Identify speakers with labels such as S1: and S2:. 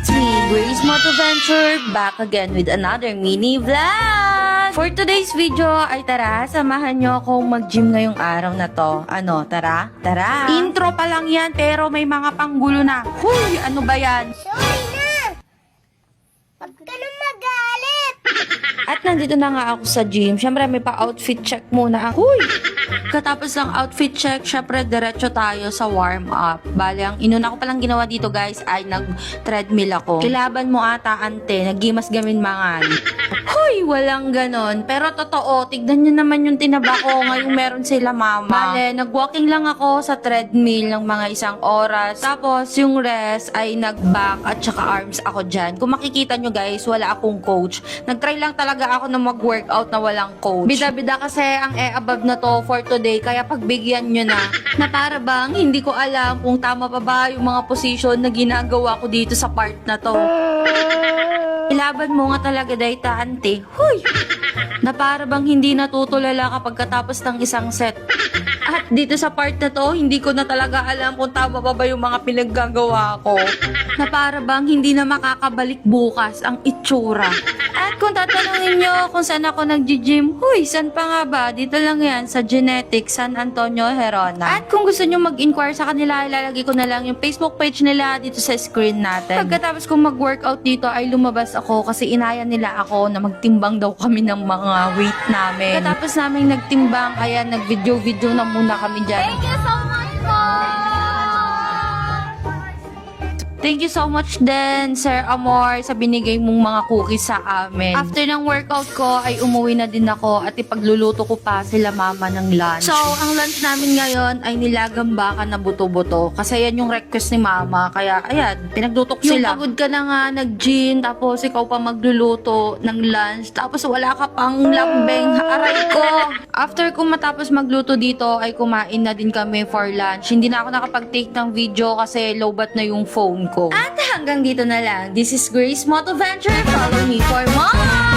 S1: It's me, Grace Motoventure, back again with another mini vlog! For today's video ay tara, samahan nyo akong mag-gym ngayong araw na to. Ano, tara? Tara! Intro pa lang yan, pero may mga panggulo na. Huy, ano ba yan?
S2: Sorry na! Huwag ka na magalit!
S1: At nandito na nga ako sa gym. Siyempre, may pa-outfit check muna ako. Huy! Katapos ng outfit check, syempre diretso tayo sa warm up. Bale, ang inuna ko palang ginawa dito guys ay nag-treadmill ako. Kilaban mo ata ante, naggimas gamin mangan. Hoy, walang ganon. Pero totoo, tignan nyo naman yung tinaba ko ngayong meron sila mama. Bale, nag-walking lang ako sa treadmill ng mga 1 oras. Tapos, yung rest ay nag-back at saka arms ako dyan. Kung makikita nyo guys, wala akong coach. Nag-try lang talaga ako na mag-workout na walang coach. Bida-bida kasi ang above na to for today, kaya pagbigyan nyo na para bang hindi ko alam kung tama pa ba yung mga position na ginagawa ko dito sa part na to. Ilaban mo nga talaga dayta ante. Huy! Na para bang hindi natutulala kapag katapos ng isang set. At dito sa part na to, hindi ko na talaga alam kung tama pa ba yung mga pinaggagawa ko. Na para bang hindi na makakabalik bukas ang itsura. At kung tatanungin nyo kung saan ako nag-gym, huy, saan pa nga ba? Dito lang yan, sa Genetics, San Antonio, Herona. At kung gusto nyo mag-inquire sa kanila, ilalagay ko na lang yung Facebook page nila dito sa screen natin. Pagkatapos kong mag-workout dito ay lumabas ako kasi inaya nila ako na magtimbang daw kami ng mga weight namin. Pagkatapos namin nagtimbang, ayan, nag-video-video na muna kami dyan.
S2: Thank you so much po!
S1: Thank you so much din, Sir Amor, sa binigay mong mga cookies sa amin. After ng workout ko, ay umuwi na din ako at ipagluluto ko pa sila mama ng lunch. So, ang lunch namin ngayon ay nilagang baka na buto-buto. Kasi yan yung request ni mama. Kaya, ayan, pinagluto ko sila. Yung pagod ka na nga, nag-gym, tapos ikaw pa magluluto ng lunch, tapos wala ka pang lambeng, aray ko. After ko matapos magluto dito, ay kumain na din kami for lunch. Hindi na ako nakapag-take ng video kasi lowbat na yung phone ko. At hanggang dito na lang. This is Grace Motoventure. Follow me for more!